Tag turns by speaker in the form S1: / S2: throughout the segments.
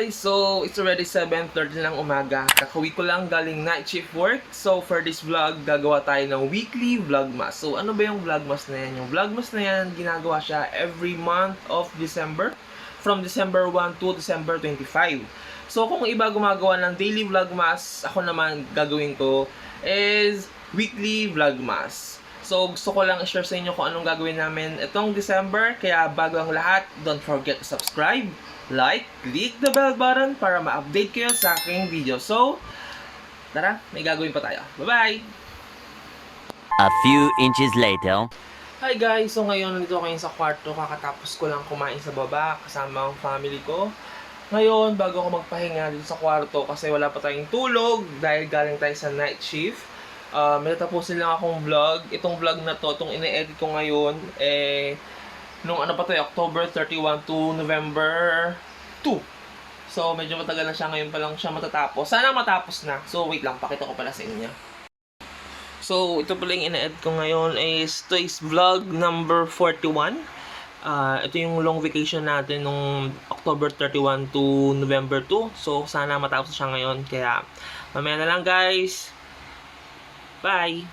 S1: guys! So, it's already 7:30 ng umaga. Kakauwi ko lang galing night shift work. So, for this vlog, gagawa tayo ng weekly vlogmas. So, ano ba yung vlogmas na yan? Yung vlogmas na yan, ginagawa siya every month of December. From December 1 to December 25. So, kung iba gumagawa ng daily vlogmas, ako naman gagawin ko is weekly vlogmas. So, gusto ko lang i-share sa inyo kung anong gagawin namin itong December. Kaya bago ang lahat, don't forget to subscribe, like, click the bell button para ma-update kayo sa aking video. So, tara, may gagawin pa tayo. Bye-bye!
S2: A few inches later.
S1: Hi guys! So ngayon, nandito kayo sa kwarto. Kakatapos ko lang kumain sa baba kasama ang family ko. Ngayon, bago ako magpahinga dito sa kwarto kasi wala pa tayong tulog dahil galing tayo sa night shift. May natapusin lang akong vlog. Itong vlog na to, itong ine-edit ko ngayon, nung ano pa to, October 31 to November 2. So, medyo matagal na siya. Ngayon pa lang siya matatapos. Sana matapos na. So, wait lang. Pakita ko pala sa inyo. So, ito pala yung ine-edit ko ngayon ito is vlog number 41. Ito yung long vacation natin nung October 31 to November 2. So, sana matapos siya ngayon. Kaya, mamaya na lang guys. Bye!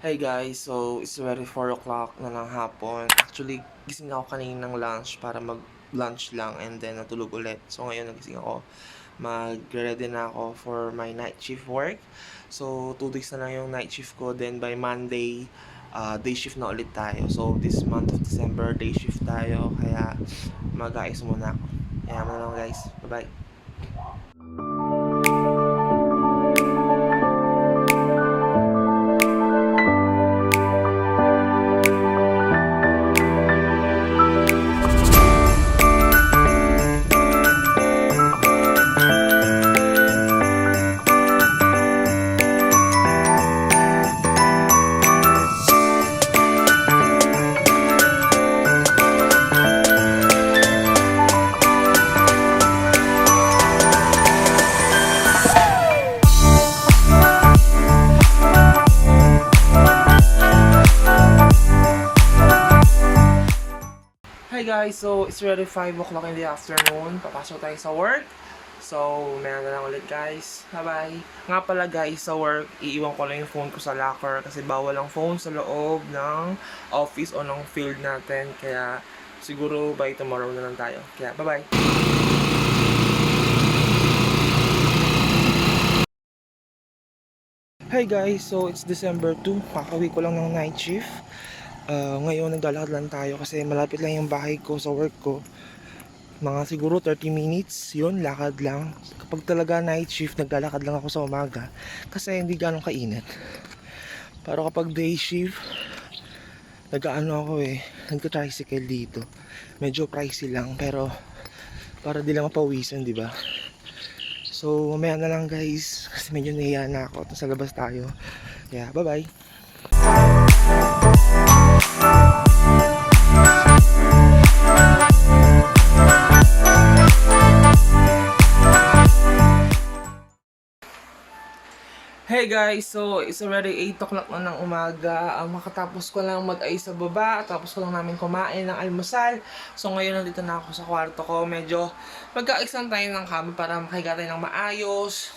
S1: Hey guys, so it's already 4 o'clock na ng hapon. Actually, gising ako kanina ng lunch para mag-lunch lang and then natulog ulit. So ngayon nagising ako, mag-ready na ako for my night shift work. So 2 days na lang yung night shift ko, then by Monday, day shift na ulit tayo. So this month of December, day shift tayo, kaya mag-aayos muna ako. Kaya mo na lang guys, bye-bye. Hi guys, so it's already 5 o'clock in the afternoon. Papasok tayo sa work. So, meron na lang ulit guys. Bye-bye. Nga pala guys, sa work, iiwan ko lang yung phone ko sa locker kasi bawal ang phone sa loob ng office o ng field natin. Kaya siguro by tomorrow na lang tayo. Kaya bye-bye. Hi guys, so it's December 2. Kakauwi ko lang ng night shift. Ngayon naglalakad lang tayo kasi malapit lang yung bahay ko sa work ko. Mga siguro 30 minutes, yun, lakad lang. Kapag talaga night shift, naglalakad lang ako sa umaga kasi hindi ganong kainit. Pero kapag day shift, nag-ano ako nagka-tricycle dito. Medyo pricey lang pero para di lang mapawisan, di ba? So mamaya na lang guys kasi medyo nahiya na ako. Sa labas tayo. Yeah, bye-bye. Hey guys, so it's already 8 o'clock na ng umaga. Makatapos ko lang mag-ayos sa baba. Tapos ko lang namin kumain ng almusal. So ngayon nandito na ako sa kwarto ko. Medyo magka-ayos lang tayo ng kama para makahiga tayo ng maayos.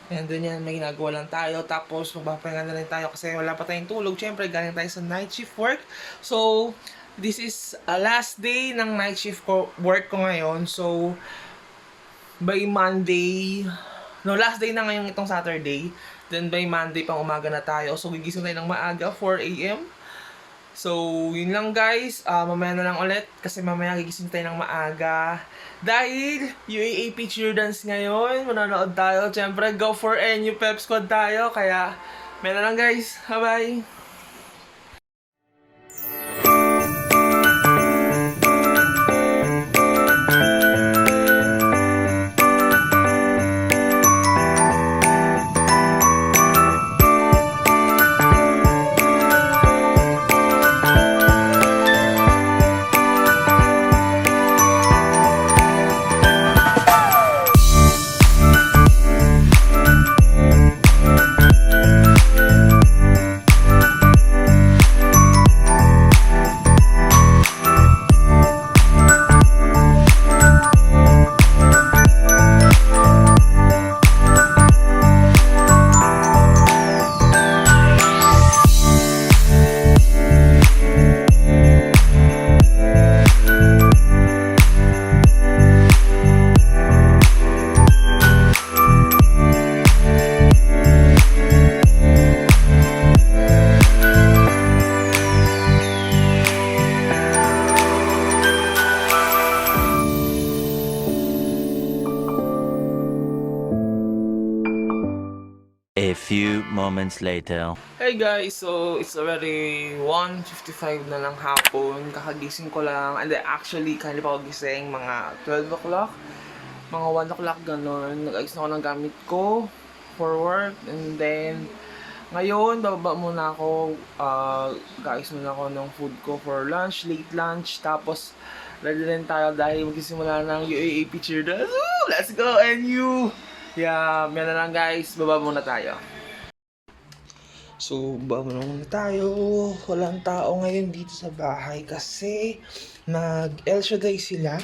S1: And then yan, may ginagawa lang tayo. Tapos magpapahinga na rin tayo kasi wala pa tayong tulog. Siyempre, galing tayo sa night shift work. So, this is last day ng night shift ko, work ko ngayon. So, by Monday, no, last day na ngayon itong Saturday. Then by Monday pang umaga na tayo. So, gigising tayo ng maaga, 4 a.m. So, yun lang guys. Mamaya na lang ulit kasi mamaya gigising tayo ng maaga. Dahil UAAP cheer dance ngayon, manonood tayo. Siyempre, go for NU Pep Squad tayo. Kaya, mamaya na lang guys. Bye-bye!
S2: A few moments later.
S1: Hey guys, so it's already 1:55 na lang hapon. Kakagising ko lang. And then actually, kanina pa ako gising, mga 12 o'clock. Mga 1 o'clock ganon. Nag-ayos na ako ng gamit ko for work. And then, ngayon, bababa muna ako. Kaayos muna ako ng food ko for lunch, late lunch. Tapos, ready rin tayo dahil magsisimula ng UAAP cheer dance. Woo! Let's go, NU! Yeah, yan na lang guys. Baba muna tayo. So, baba muna tayo. Walang tao ngayon dito sa bahay kasi nag-El Shaddai sila.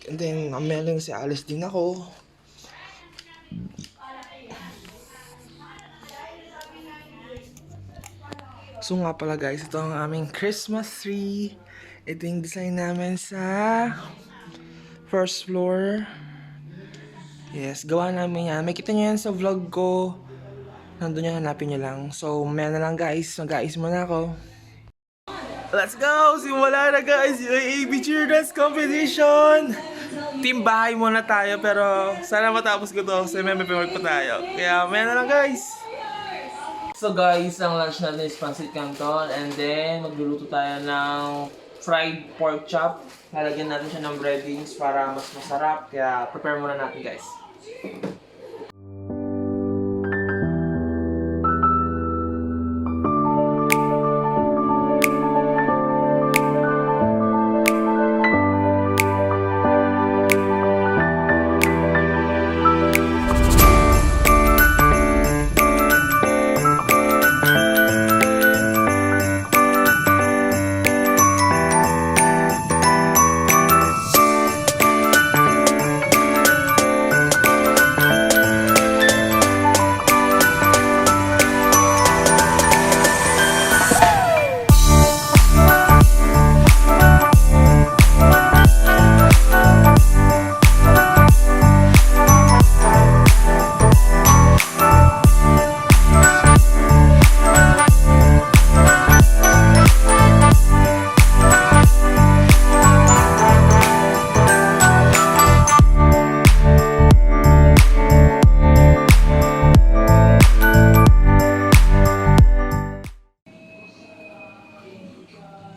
S1: And then, mamaya lang si Alice din ako. So nga pala guys, ito ang aming Christmas tree. Ito yung design namin sa first floor. Yes, gawa namin yan. Makita nyo yan sa vlog ko. Nandun yan, hanapin nyo lang. So, mamaya na lang guys. Mag-aayos muna ako. Let's go! Simula na guys! UAAP Cheer Dance Competition! Team bahay muna tayo pero sana matapos ko to kasi may work pa tayo. Kaya mamaya na lang guys! So guys, ang lunch natin is pancit canton and then magluluto tayo ng fried pork chop. Lalagyan natin siya ng breadings para mas masarap. Kaya prepare muna natin guys.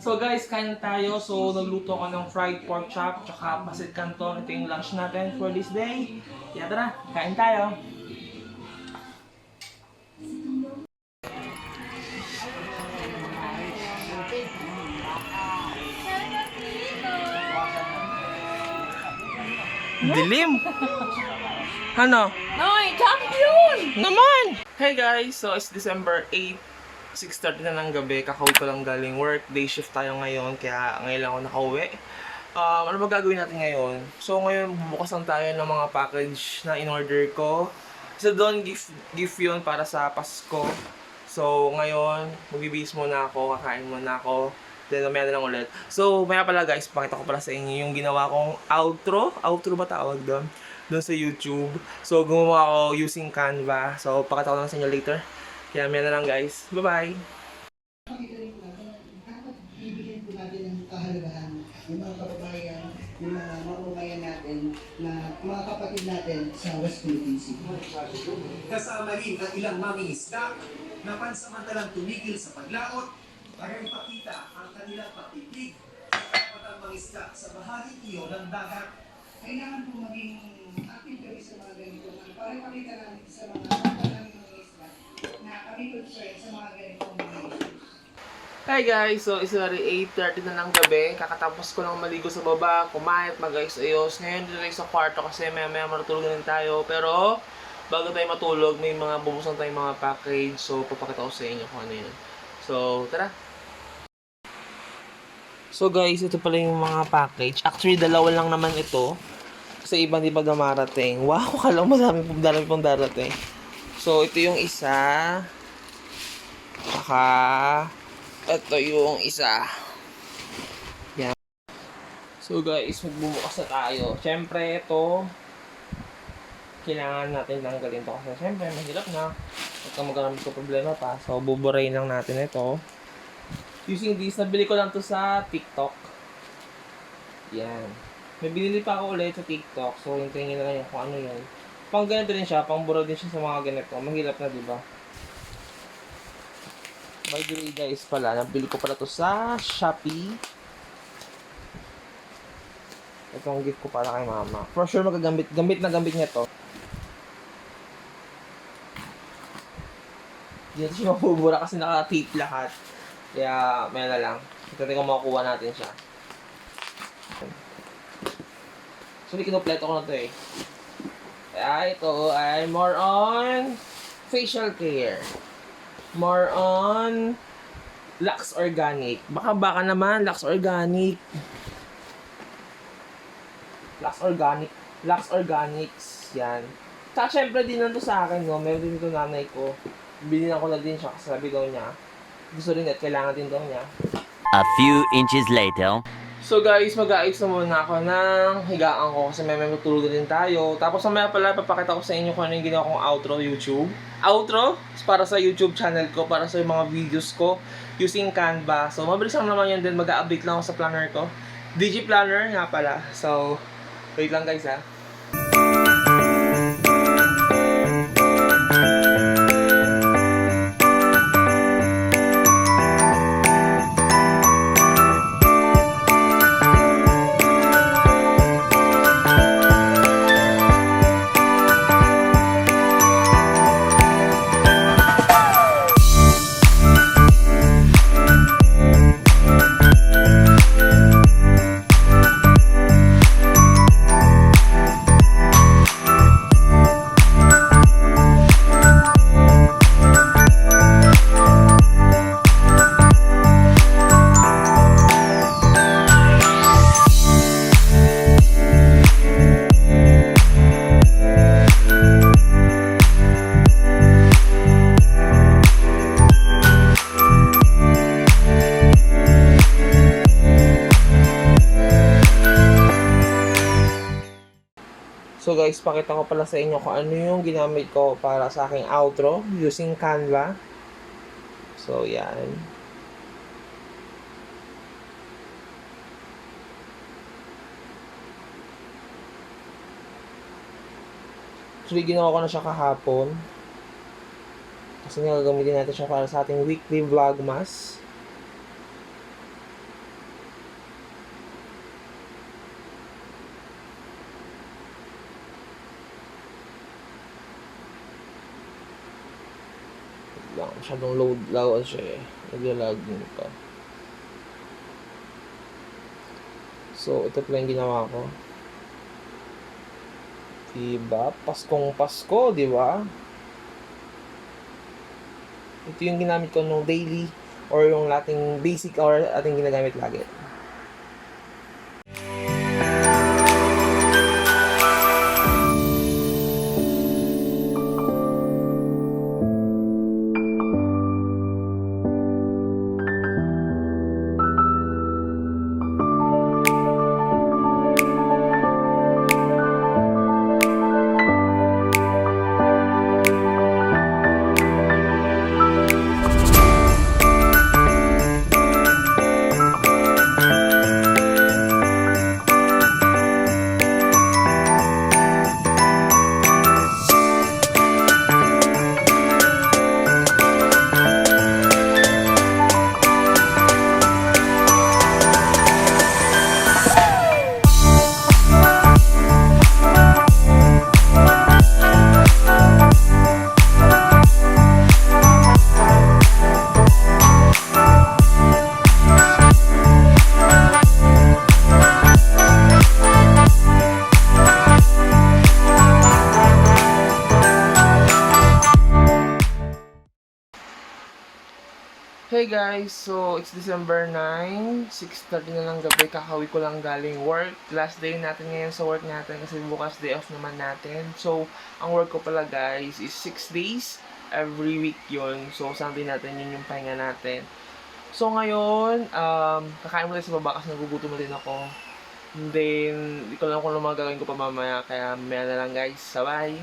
S1: So guys, kain tayo. So nagluto ako ng fried pork chop tsaka pancit canton. Ito yung lunch natin for this day. Kaya tara, kain tayo. Dilim! Ano?
S3: Noy, champion!
S1: Naman! Hey guys! So it's December 8, 6:30 na ng gabi. Kakauwi ko lang galing work. Day shift tayo ngayon. Kaya ngayon lang ako nakauwi. Ano ba gagawin natin ngayon? So ngayon, bubukas lang tayo ng mga package na in-order ko. So doon, gift yun para sa Pasko. So, ngayon, magbibihis muna ako, kakain muna ako. Then, mamaya na lang ulit. So, maya pala guys, pakita ko pala sa inyo yung ginawa kong outro. Outro ba tawag doon? Doon sa YouTube. So, gumawa ako using Canva. So, pakita ko lang sa inyo later. Kaya maya na lang guys. Bye-bye!
S4: Dapat bibigyan po natin ng kahalagahan yung mga kababayan, yung mga mamamayan natin, na mga kapatid natin sa West Philippine Sea.
S5: Kasama rin ang ilang mangingisda na pansamantalang tumigil sa paglaot para ipakita ang kanilang pagtitig at ang mangisda sa bahaging iyon ng dagat.
S4: Kailangan po maging active kami sa mga ganito para ipakita namin sa mga kapatid mga isla na kami concerned sa mga ganitong mga issues.
S1: Hi guys! So, it's already 8:30 na ng gabi. Kakatapos ko lang maligo sa baba, kumain at mag-ayos-ayos. Ngayon dito tayo sa kwarto kasi maya-maya matulog din tayo. Pero, bago tayo matulog, may mga bubuksan tayong mga package. So, papakita ko sa inyo kung ano yun. So, tara! So guys, ito pala yung mga package. Actually, dalawa lang naman ito. Kasi ibang di pa dumarating. Wow, kala mo marami pong darating. So, ito yung isa. Saka, ito yung isa. Yan. So guys, magbubukas na tayo. Siyempre, ito, kailangan natin tanggalin ito. Kasi siyempre, mahirap na. Huwag kang magkaroon ko problema pa. So, buburayin lang natin ito. Using this, nabili ko lang to sa TikTok. Yan. May binili pa ako ulit sa TikTok. So, hintayin nyo na lang yung kung ano yun. Pang ganito din siya. Pang bura din siya sa mga ganito. Mahirap na, diba? By the way guys pala, nabili ko pala to sa Shopee. Ito ang gift ko para kay mama. For sure magagamit. Gamit na gamit niya to. Hindi siya mabubura kasi naka-tape lahat. Kaya, may na lang. Ito kung makukuha natin siya. So, kinupleto ko na to eh. Kaya ito ay more on facial care. More on Lux Organic. Baka naman, Lux Organic. Lux Organics. Yan. Saka syempre din nandito sa akin, no? Meron din ito nanay ko. Binilan ko na din siya kasi sabi daw niya. Gusto rin at kailangan din daw niya.
S2: A few inches later.
S1: So guys, mag-aayos na muna ako ng higaan ko kasi may matulog din tayo. Tapos mamaya pala papakita ko sa inyo kung ano yung ginawa kong outro YouTube. Outro para sa YouTube channel ko, para sa mga videos ko using Canva. So mabilis lang naman yun din, mag-update lang ako sa planner ko. DigiPlanner nga pala. So, wait lang guys ha. So guys, pakita ko pala sa inyo kung ano yung ginamit ko para sa aking outro using Canva. So yan. Actually, ginawa ko na siya kahapon. Kasi nga gagamitin natin siya para sa ating weekly vlogmas. Lang, masyadong load siya eh. Naglalag din pa. So, ito pala yung ginawa ko. Diba? Paskong Pasko, diba? Ito yung ginamit ko nung daily or yung ating basic or ating ginagamit lagi. Hey guys, so it's December 9, 6:30 na ng gabi, kakauwi ko lang galing work. Last day natin ngayon sa work natin kasi bukas day off naman natin. So, ang work ko pala guys is 6 days, every week yun. So, Sunday natin yun yung pahinga natin. So, ngayon, kakain muna sa baba kasi nagugutom na din ako. And then, hindi ko lang kung ano mga gagawin ko pa mamaya, kaya mamaya na lang guys. Bye!